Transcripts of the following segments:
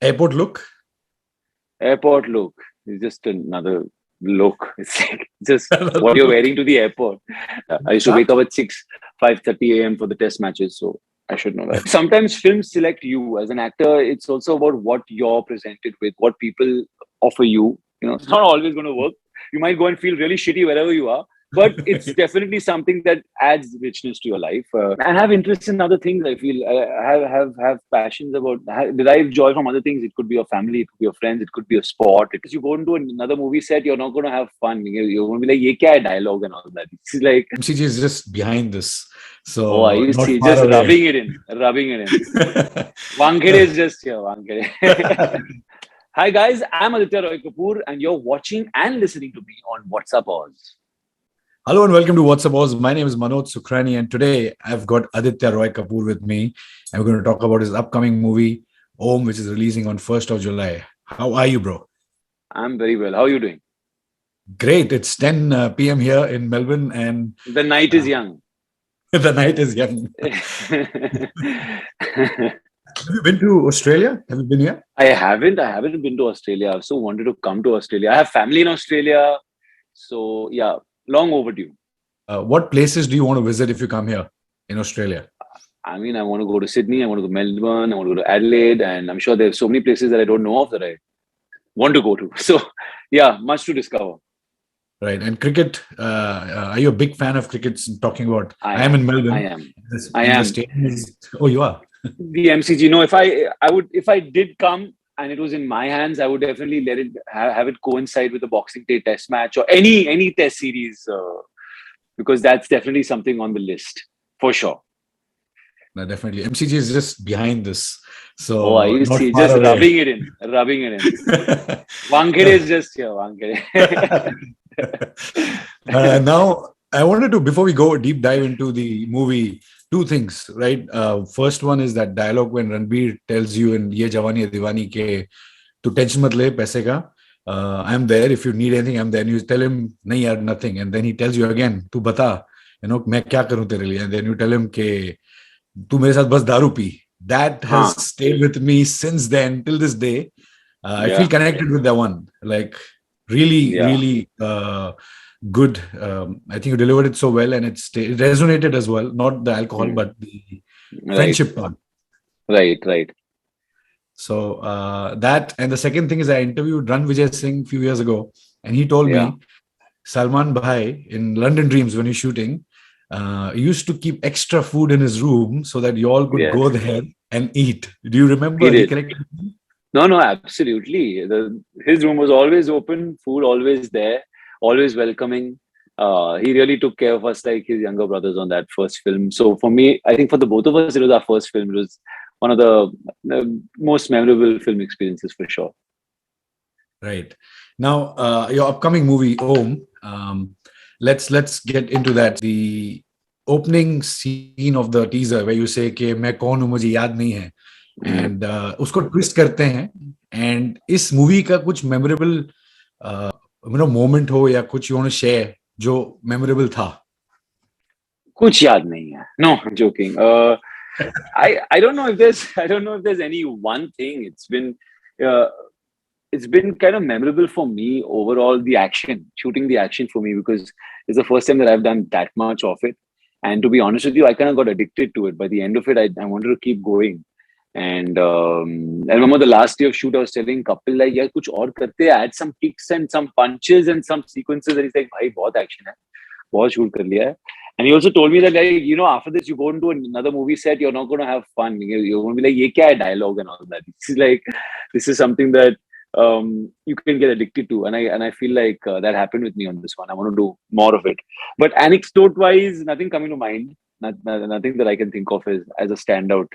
Airport look? Airport look is just another look. It's like just Another what you're look. wearing to the airport. I used to wake up at 5:30 a.m. for the test matches, so I should know that. Sometimes films select you as an actor. It's also about what you're presented with, what people offer you. It's not always going to work. You might go and feel really shitty wherever you are, but it's definitely something that adds richness to your life. And have interest in other things. I feel have passions about derive joy from other things. It could be your family, it could be your friends, it could be a sport. Because you go into another movie set, you're not going to have fun. You're going to be like, "Ye kya hai?" Dialogue and all that. It's like MCG is just behind this, oh, I so used not to far just away. rubbing it in. Wankhede is just here. Wankhede. Hi guys, I'm Adityaroykapur, and you're watching and listening to me on WhatsUpAus. Hello and welcome to WhatsUpAus. My name is Manoj, Sukhrani, and today I've got Aditya Roy Kapur with me, and we're going to talk about his upcoming movie Om, which is releasing on 1st of July. How are you, bro? I'm very well. How are you doing? Great. It's 10 p.m. here in Melbourne, and the night is young. The night is young. Have you been to Australia? Have you been here? I haven't been to Australia. I've so wanted to come to Australia. I have family in Australia. So, yeah, long overdue. What places do you want to visit if you come here in Australia? I mean, I want to go to Sydney. I want to go to Melbourne. I want to go to Adelaide. And I'm sure there's so many places that I don't know of that I want to go to. So, yeah, much to discover. Right. And cricket, are you a big fan of cricket? Talking about, I am in Melbourne. I am. Oh, you are? The MCG. No, if I did come and it was in my hands, I would definitely let it have it coincide with the Boxing Day Test match or any Test series, because that's definitely something on the list for sure. No, definitely. MCG is just behind this, so oh, I see, just away. rubbing it in. Wankhede is just here. Wankhede. Now, I wanted to, before we go deep dive into the movie, two things, right? First one is that dialogue when Ranbir tells you in Ye Jawani Hai Diwani ke, "Tu tension mat le paise ka. I'm there. If you need anything, I'm there." And you tell him, "Nahi yaar, nothing." And then he tells you again, "Tu bata, main kya karu tere liye?" And then you tell him ke, "Tu mere saath bas daru pi." That has stayed with me since then till this day. I feel connected with that one. Like really good. I think you delivered it so well, and it resonated as well. Not the alcohol, but the friendship part. Right. So that, and the second thing is, I interviewed Ranvijay Singh a few years ago, and he told me Salman Bhai in London Dreams, when he's shooting, used to keep extra food in his room so that you all could go there and eat. Do you remember? He corrected me? No, absolutely. His room was always open, food always there, always welcoming. He really took care of us like his younger brothers on that first film. So for me, I think for the both of us, it was our first film. It was one of the most memorable film experiences for sure. Right. Now, your upcoming movie, Om, let's get into that. The opening scene of the teaser where you say कि मैं कौन हूँ मुझे याद नहीं है, and उसको twist करते हैं, and इस movie का कुछ memorable moment हो या कुछ you want to share जो memorable था? कुछ याद नहीं है. No, I'm joking. I don't know if there's any one thing. It's been kind of memorable for me overall, shooting the action for me, because it's the first time that I've done that much of it. And to be honest with you, I kind of got addicted to it. By the end of it, I wanted to keep going. And I remember the last day of shoot, I was telling Kapil, like, yeah, kuch aur karte, add some kicks and some punches and some sequences. And he's like, bhai, bahut action hai. Bahut shoot kar liya hai. And he also told me that, like, after this, you go into another movie set, you're not going to have fun. You're going to be like, ye kya hai? Dialogue and all that. It's like, this is something that you can get addicted to, and I feel like that happened with me on this one. I want to do more of it, but anecdote wise, nothing coming to mind. Nothing that I can think of as a standout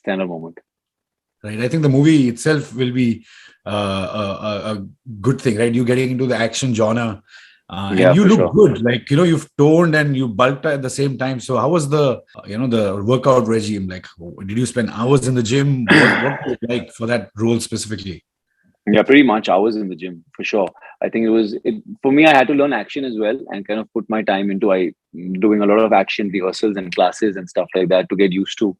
moment. Right. I think the movie itself will be a good thing, right? You getting into the action genre, and you look good. Like, you've toned and you bulked at the same time. So how was the the workout regime? Like, did you spend hours in the gym? What was it like for that role specifically? Yeah, pretty much hours in the gym for sure. I think for me, I had to learn action as well and kind of put my time into doing a lot of action rehearsals and classes and stuff like that to get used to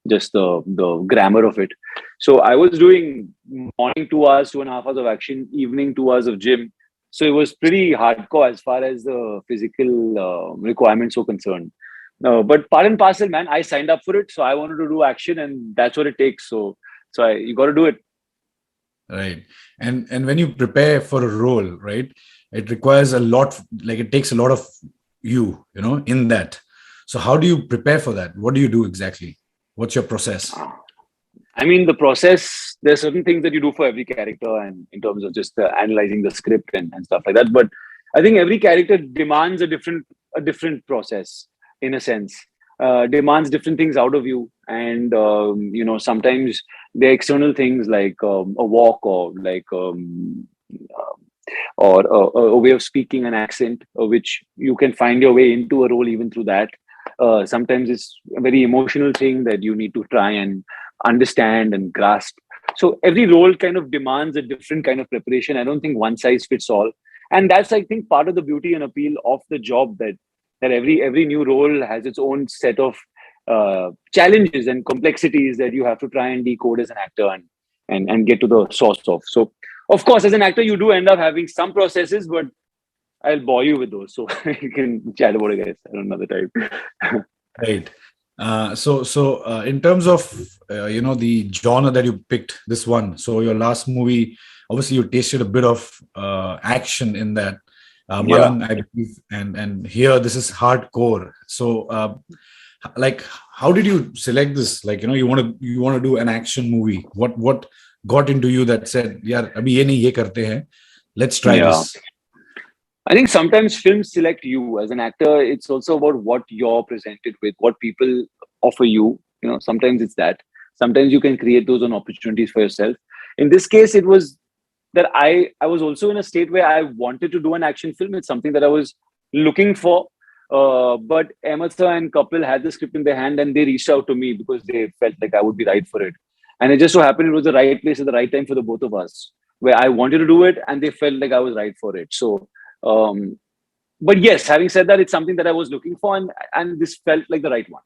just the grammar of it. So I was doing morning 2 hours, 2.5 hours of action, evening 2 hours of gym. So it was pretty hardcore as far as the physical requirements were concerned. But part and parcel, man, I signed up for it, so I wanted to do action, and that's what it takes. So you got to do it. Right. And when you prepare for a role, right, it requires a lot, like it takes a lot of in that. So how do you prepare for that? What do you do exactly? What's your process? I mean, the process, there's certain things that you do for every character, and in terms of just analyzing the script and stuff like that. But I think every character demands a different process, in a sense. Demands different things out of you, and sometimes the external things like a walk, or like or a way of speaking, an accent, which you can find your way into a role even through that. Sometimes it's a very emotional thing that you need to try and understand and grasp. So every role kind of demands a different kind of preparation. I don't think one size fits all, and that's, I think, part of the beauty and appeal of the job, that every new role has its own set of challenges and complexities that you have to try and decode as an actor, and get to the source of. So of course, as an actor, you do end up having some processes, but I'll bore you with those, so you can chat about it, guys, at another time. Right. In terms of the genre that you picked, this one. So your last movie, obviously, you tasted a bit of action in that. Yeah. Malang, I believe, and here this is hardcore. So, like, how did you select this? Like, you want to do an action movie. What got into you that said, "Yeah, abhi ye nahi, ye karte hain. Let's try Yeah. this." I think sometimes films select you as an actor. It's also about what you're presented with, what people offer you. Sometimes it's that. Sometimes you can create those own opportunities for yourself. In this case, it was that I was also in a state where I wanted to do an action film. It's something that I was looking for. But Mehta and Kapur had the script in their hand, and they reached out to me because they felt like I would be right for it. And it just so happened it was the right place at the right time for the both of us, where I wanted to do it and they felt like I was right for it. So, but yes, having said that, it's something that I was looking for, and this felt like the right one.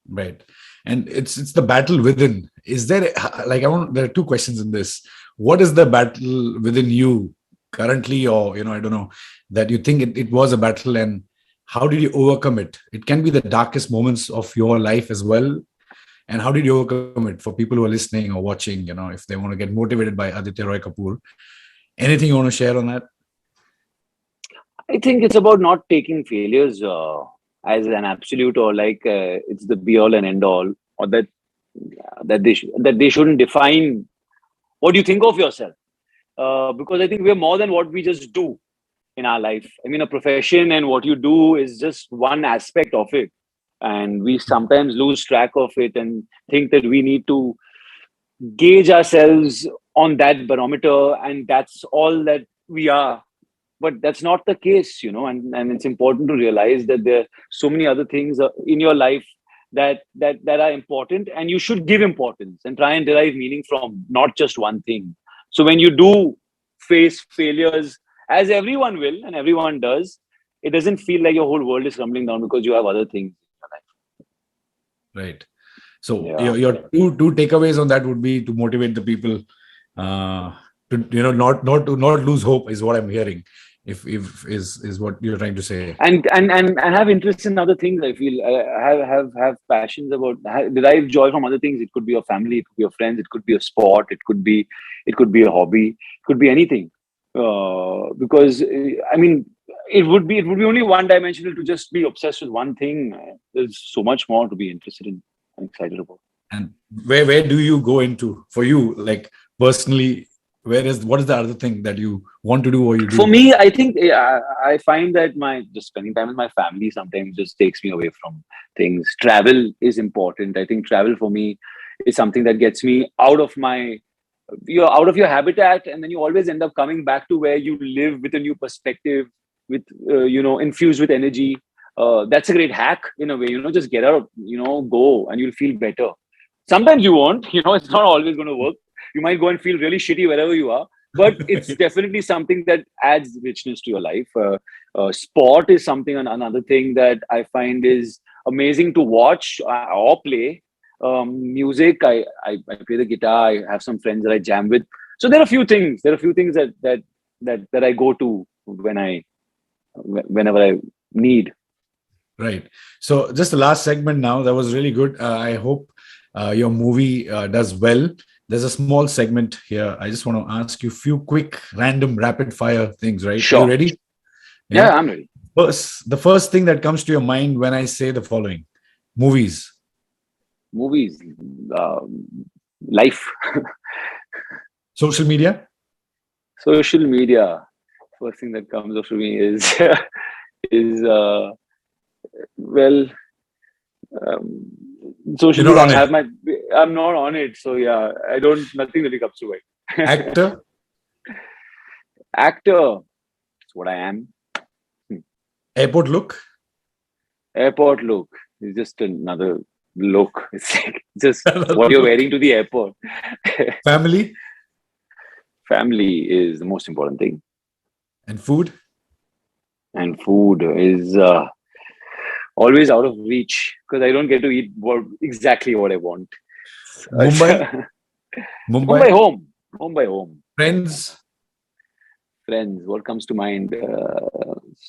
Right. And it's the battle within. Is there, like, there are two questions in this. What is the battle within you currently, or I don't know, that you think it was a battle, and how did you overcome it? It can be the darkest moments of your life as well. And how did you overcome it, for people who are listening or watching, if they want to get motivated by Aditya Roy Kapur? Anything you want to share on that? I think it's about not taking failures as an absolute, or like it's the be all and end all, or that they shouldn't define what you think of yourself. Because I think we're more than what we just do in our life. I mean, a profession and what you do is just one aspect of it, and we sometimes lose track of it and think that we need to gauge ourselves on that barometer, and that's all that we are. But that's not the case, and it's important to realize that there are so many other things in your life that are important, and you should give importance and try and derive meaning from not just one thing. So when you do face failures, as everyone will and everyone does, it doesn't feel like your whole world is crumbling down because you have other things in Right. So your life. your two takeaways on that would be to motivate the people, to not lose hope, is what I'm hearing. If is what you're trying to say. And have interest in other things. I feel have passions about, derive joy from other things. It could be your family, it could be your friends, it could be a sport, it could be a hobby, it could be anything. Because I mean, it would be only one dimensional to just be obsessed with one thing. There's so much more to be interested in and excited about. And where do you go into, for you, like, personally? What is the other thing that you want to do, or you do? For me, I think I find that my just spending time with my family sometimes just takes me away from things. Travel is important. I think travel for me is something that gets me out of you're out of your habitat, and then you always end up coming back to where you live with a new perspective, with infused with energy. That's a great hack in a way. Just get out, go, and you'll feel better. Sometimes you won't. It's not always going to work. You might go and feel really shitty wherever you are, but it's definitely something that adds richness to your life. Sport is something, another thing that I find is amazing to watch or play. Music, I play the guitar. I have some friends that I jam with. So there are a few things. There are a few things that I go to whenever I need. Right. So just the last segment now. That was really good. I hope your movie does well. There's a small segment here. I just want to ask you a few quick, random, rapid fire things, right? Are you Sure. ready? Yeah, I'm ready. The first thing that comes to your mind when I say the following: movies. Movies, life, Social media. social media. First thing that comes up to me is is well, um, social You're media. not on it. I'm not on it, so yeah, I don't. Nothing really comes to mind. Actor. Actor. That's what I am. Airport look. Airport look is just another look. It's like just Another what you're look. wearing to the airport. Family Family is the most important thing, and food. and food is always out of reach because I don't get to eat exactly what I want. Mumbai. Mumbai Mumbai. home, Mumbai home. Friends. Friends. What comes to mind?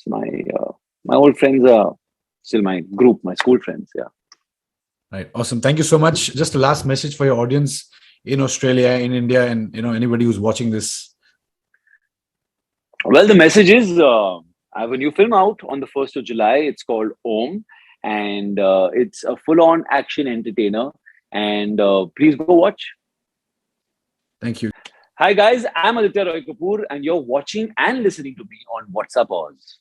My old friends are still my group, my school friends. Yeah. Right. Awesome. Thank you so much. Just a last message for your audience in Australia, in India, and anybody who's watching this. Well, the message is I have a new film out on the 1st of July. It's called Om, and it's a full-on action entertainer. And please go watch. Thank you. Hi guys, I'm Aditya Roykapur, and you're watching and listening to me on WhatsUpAus.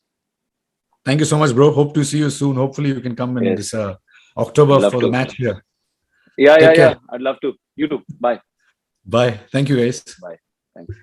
Thank you so much, bro. Hope to see you soon. Hopefully, you can come in this Yes, October love for the to. match here. Yeah, Take care. I'd love to. You too. Bye. Bye. Thank you, guys. Bye. Thanks.